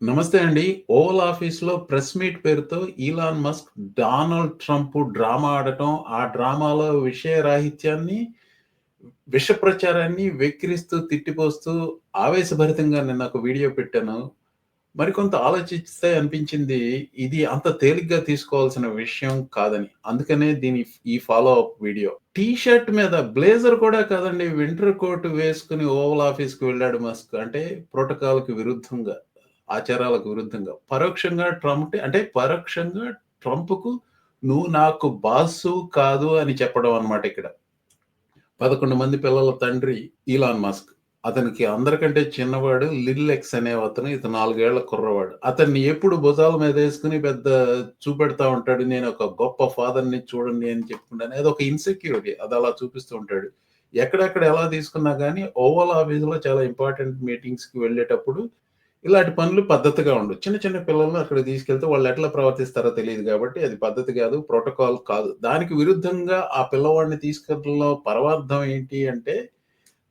నమస్తే అండి. ఓవల్ ఆఫీస్‌లో ప్రెస్ మీట్ పేరుతో Elon Musk, Donald Trump drama ఆడటం, ఆ డ్రామాలో విషయ రాహిత్యాన్ని, విష ప్రచారాన్ని వెక్కిరిస్తూ, తిట్టిపోస్తూ ఆవేశభరితంగా నిన్న ఒక వీడియో పెట్టాను. మరికొంత ఆలోచిస్తే అనిపించింది, ఇది అంత తేలిగ్గా తీసుకోవాల్సిన విషయం కాదని. అందుకనే ఈ follow up video. T shirt మీద బ్లేజర్ కూడా కాదండి. వింటర్ కోట్ వేసుకొని ఓవల్ ఆఫీస్‌కి వెళ్ళాడు మస్క్. అంటే ప్రోటోకాల్‌కి విరుద్ధంగా, ఆచారాలకు విరుద్ధంగా. పరోక్షంగా ట్రంప్‌కు "నువ్వు నాకు బాసు కాదు" అని చెప్పడం అన్నమాట ఇక్కడ. 11 మంది పిల్లల తండ్రి ఈలాన్ మస్క్. అతనికి అందరికంటే చిన్నవాడు లిల్ ఎక్స్ అనే అతను. ఇతను 4 ఏళ్ల కుర్రవాడు. అతన్ని ఎప్పుడు భుజాల మీదేసుకొని పెద్ద చూపెడతా ఉంటాడు. నేనొక గొప్ప ఫాదర్‌ని చూడండి అని చెప్పుకుంటాను. అదొక ఇన్‌సెక్యూరిటీ. అదలా చూపిస్తూ ఉంటాడు. ఎక్కడెక్కడ ఎలా తీసుకున్నా గానీ ఓవల్ ఆఫీస్‌లో చాలా ఇంపార్టెంట్ మీటింగ్స్‌కి వెళ్ళేటప్పుడు ఇలాంటి పనులు పద్ధతిగా ఉండవు. చిన్న చిన్న పిల్లల్ని అక్కడికి తీసుకెళ్తే వాళ్ళు ఎట్లా ప్రవర్తిస్తారో తెలీదు గాబట్టి అది పద్ధతి గాదు. ప్రోటోకాల్ కాదు. దానికి విరుద్ధంగా ఆ పిల్లవాడిని తీసుకెళ్లడంలో పరమార్థం ఏంటి అంటే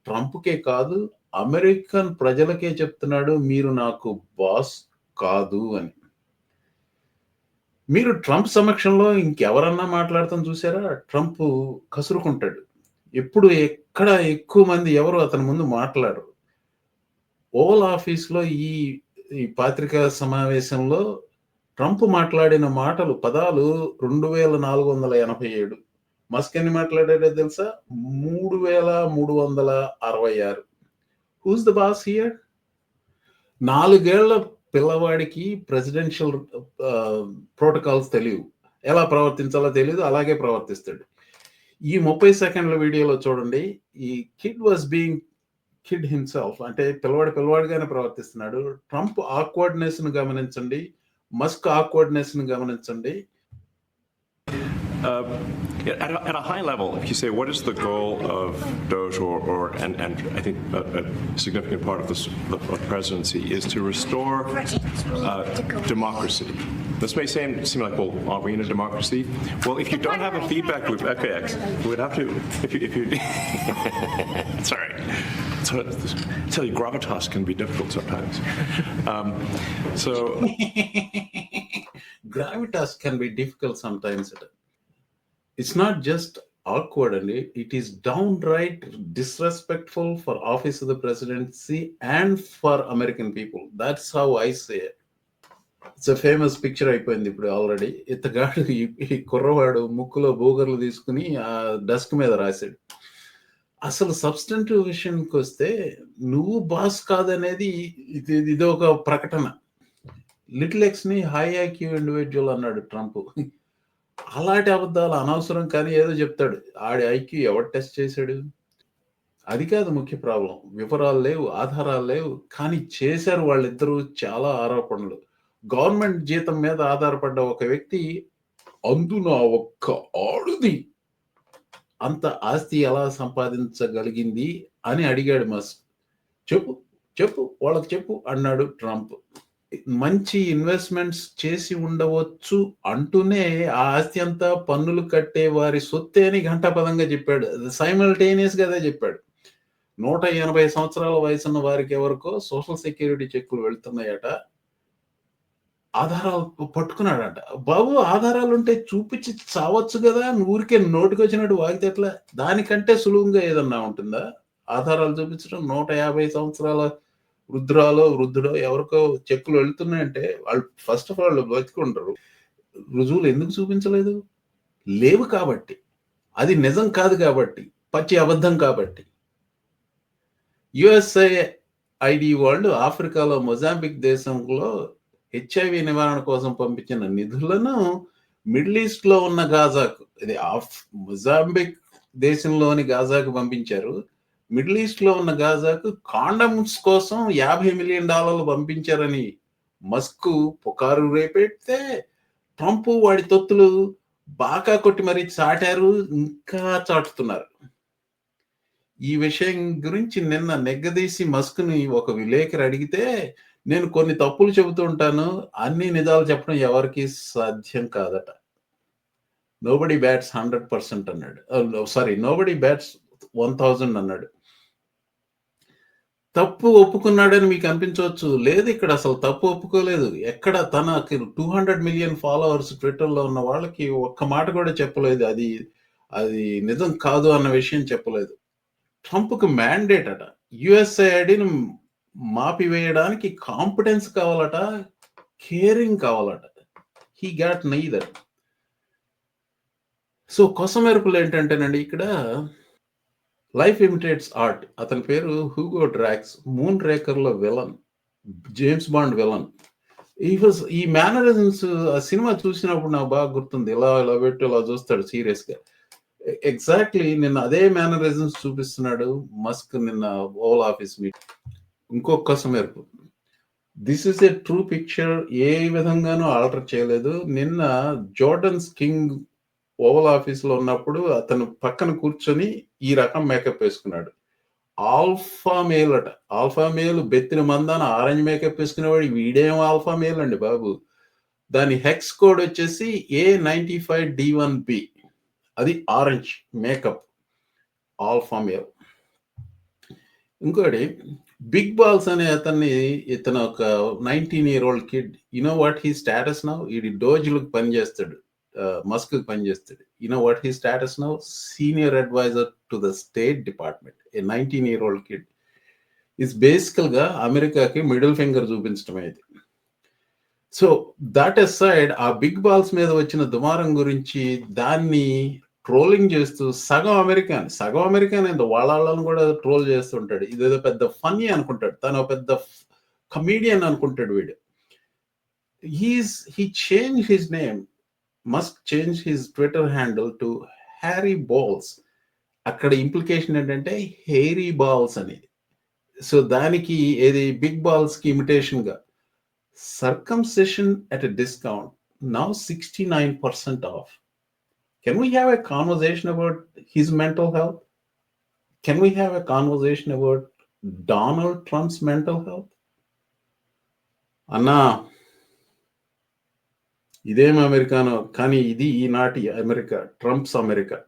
ట్రంప్‌కే కాదు, అమెరికన్ ప్రజలకే చెప్తున్నాడు. మీరు నాకు బాస్ కాదు అని. మీరు ట్రంప్ సమక్షంలో ఇంకెవరన్నా మాట్లాడటం చూసారా? ట్రంప్ కసురుకుంటాడు. ఎక్కడ ఎక్కువ మంది ఎవరు అతని ముందు మాట్లాడరు. ఓవల్ ఆఫీస్‌లో ఈ పాత్రికా సమావేశంలో ట్రంప్ మాట్లాడిన పదాలు 2487. మస్క్ ఎన్ని మాట్లాడాడో తెలుసా? 3366. Who's the boss here? 4 ఏళ్ల పిల్లవాడికి ప్రెసిడెన్షియల్ ప్రోటోకాల్స్ తెలీవు. ఎలా ప్రవర్తించాలో తెలీదు. అలాగే ప్రవర్తిస్తాడు. ఈ 30 సెకండ్ల వీడియోలో చూడండి. ఈ kid was being kid himself. అంటే పిల్లవాడిగానే ప్రవర్తిస్తున్నాడు. ట్రంప్ ఆక్వర్డ్‌నెస్‌ని గమనించండి. మస్క్ ఆక్వర్డ్‌నెస్‌ని గమనించండి. At a high level, if you say what is the goal of Doge and I think a significant part of the presidency is to restore democracy. This may seem like, well, are we in a democracy? Well, if you don't have a feedback loop, FAX, we would have to, if you sorry. So, I tell you, gravitas can be difficult sometimes. So Gravitas can be difficult sometimes. It's not just awkward, it is downright disrespectful for office of the presidency and for American people. That's how I say it. It's a famous picture అయిపోయింది ఇప్పుడు already. ఇతగాడు ఈ కుర్రవాడు ముక్కులో బూగర్లు తీసుకుని ఆ desk మీద రాశాడు. అసలు సబ్స్టెంటివ్ విషయానికొస్తే నువ్వు బాస్ కాదనేది ఇదొక ప్రకటన. లిటిల్ ఎక్స్‌ని హై ఐక్యూ ఇండివిడ్యువల్ అన్నాడు ట్రంప్. అలాంటి అబద్ధాలు అనవసరం కానీ ఏదో చెప్తాడు. ఆడి ఐక్యూ ఎవడు టెస్ట్ చేశాడు? అది కాదు ముఖ్య ప్రాబ్లమ్. వివరాలు లేవు, ఆధారాలు లేవు. కానీ చేశారు వాళ్ళిద్దరూ చాలా ఆరోపణలు. గవర్నమెంట్ జీతం మీద ఆధారపడ్డ ఒక వ్యక్తి అందున ఒక్క ఆడుది అంత ఆస్తి ఎలా సంపాదించగలిగింది అని అడిగాడు మస్క్. చెప్పు వాళ్ళకి చెప్పు అన్నాడు ట్రంప్. మంచి ఇన్వెస్ట్‌మెంట్స్ చేసి ఉండవచ్చు అంటూనే ఆ ఆస్తి అంతా పన్నులు కట్టే వారి సొత్తే అని ఘంటాపథంగా చెప్పాడు. సైమల్టేనియస్‌గా అదే చెప్పాడు. 180 సంవత్సరాల వయసున్న వారికి ఎవరికో సోషల్ సెక్యూరిటీ చెక్కులు వెళ్తున్నాయట. ఆధారాలు పట్టుకున్నాడట. బాబు ఆధారాలుంటే చూపించి చావచ్చు గదా! ఊరికే నోటికొచ్చినట్టు వాగితే ఎట్లా? దానికంటే సులువుగా ఏదన్నా ఉంటుందా? ఆధారాలు చూపించడం 150 సంవత్సరాల వృద్ధుడో ఎవరికో చెక్కులు వెళ్తున్నాయంటే వాళ్ళు ఫస్ట్ ఆఫ్ ఆల్ బతికుండరు. రుజువులు ఎందుకు చూపించలేదు? లేవు కాబట్టి. అది నిజం కాదు కాబట్టి. పచ్చి అబద్ధం కాబట్టి. యుఎస్ఐడి వాళ్ళు ఆఫ్రికాలో మొజాంబిక్ దేశంలో హెచ్ఐవి నివారణ కోసం పంపించిన నిధులను మిడిల్ ఈస్ట్‌లో ఉన్న గాజాకు, ఇది మొజాంబిక్ దేశంలోని గాజాకు పంపించారు. మిడిల్ ఈస్ట్‌లో ఉన్న గాజాకు కాండమ్స్ కోసం $50 మిలియన్ పంపించారని మస్క్ పుకారు రేపెడితే ట్రంప్ వాడి తొత్తులు బాకా కొట్టి మరీ చాటారు. ఇంకా చాటుతున్నారు. ఈ విషయం గురించి నిన్న నెగ్గదీసి మస్క్‌ని ఒక విలేకరి అడిగితే, నేను కొన్ని తప్పులు చెబుతూ ఉంటాను. అన్ని నిజాలు చెప్పడం ఎవరికీ సాధ్యం కాదట. నోబడీ బ్యాట్స్ 100% అన్నాడు. సారీ, నోబడీ బ్యాట్స్ 1000 అన్నాడు. తప్పు ఒప్పుకున్నాడని మీకు అనిపించవచ్చు. లేదు, ఇక్కడ అసలు తప్పు ఒప్పుకోలేదు. ఎక్కడ తనకి 200 మిలియన్ ఫాలోవర్స్ ట్విట్టర్‌లో ఉన్న వాళ్ళకి ఒక్క మాట కూడా చెప్పలేదు. అది నిజం కాదు అన్న విషయం చెప్పలేదు. ట్రంప్‌కి మ్యాండేట్ అట. యూఎస్ఏఐడిని మాపివేయడానికి కాంపిటెన్స్ కావాలట, కేరింగ్ కావాలట. He got neither. సో కొసమెరుపులు ఏంటంటేనండి, ఇక్కడ లైఫ్ ఇమిటేట్స్ ఆర్ట్. అతని పేరు హ్యూగో డ్రాక్స్. మూన్ రేకర్‌లో విలన్, జేమ్స్ బాండ్ విలన్. ఈ మేనరిజమ్స్ ఆ సినిమా చూసినప్పుడు నాకు బాగా గుర్తుంది. ఇలా ఇలా పెట్టి ఇలా చూస్తాడు సీరియస్‌గా. ఎగ్జాక్ట్‌లీ నిన్న అదే మేనరిజమ్స్ చూపిస్తున్నాడు మస్క్ నిన్న ఓవల్ ఆఫీస్ మీట్. ఇంకొక కొసమెరుపు. This is a true picture. ఏ విధంగానూ ఆల్టర్ చేయలేదు. నిన్న జోర్డన్స్ కింగ్ ఓవల్ ఆఫీస్‌లో ఉన్నప్పుడు అతను పక్కన కూర్చొని ఈ రకం మేకప్ వేసుకున్నాడు. ఆల్ఫా మేల్ అట. ఆల్ఫా మేల్ బెత్తిన మందాన ఆరెంజ్ మేకప్ వేసుకునేవాడు. వీడేం ఆల్ఫా మేల్ అండి బాబు. దాని హెక్స్ కోడ్ వచ్చేసి A95D1B. అది ఆరెంజ్ మేకప్. Alpha male. ఇంకోటి బిగ్ బాల్స్ అనే ఇతను ఒక 19 year old kid. You know what he status now? ఈడి డోజ్‌లకు పనిచేస్తాడు. మస్క్‌కి పనిచేస్తాడు. You know what he status now? Senior advisor to the state department. A 19 year old kid. It's బేసికల్‌గా అమెరికాకి మిడిల్ ఫింగర్ చూపించడమే ఇది. సో దట్ అసైడ్, ఆ బిగ్ బాల్స్ మీద వచ్చిన దుమారం గురించి దాన్ని ట్రోలింగ్ చేస్తూ సగం అమెరికాన్ వాళ్ళని కూడా ట్రోల్ చేస్తుంటాడు. ఇదేదో పెద్ద ఫన్నీ అనుకుంటాడు. తను పెద్ద కమీడియన్ అనుకుంటాడు వీడు. He change his name. Must change his Twitter handle to Harry balls. అక్కడ ఇంప్లికేషన్ ఏంటంటే హెయిరీ బాల్స్ అనేది. సో దానికి ఏది బిగ్ బాల్స్ కి ఇమిటేషన్ గా circumcision at a discount, now 69% off. Can we have a conversation about his mental health? Can we have a conversation about Donald Trump's mental health? అన్నా, ఇదేం americano కానీ ఇది ఈనాటి అమెరికా, ట్రంప్స్ అమెరికా.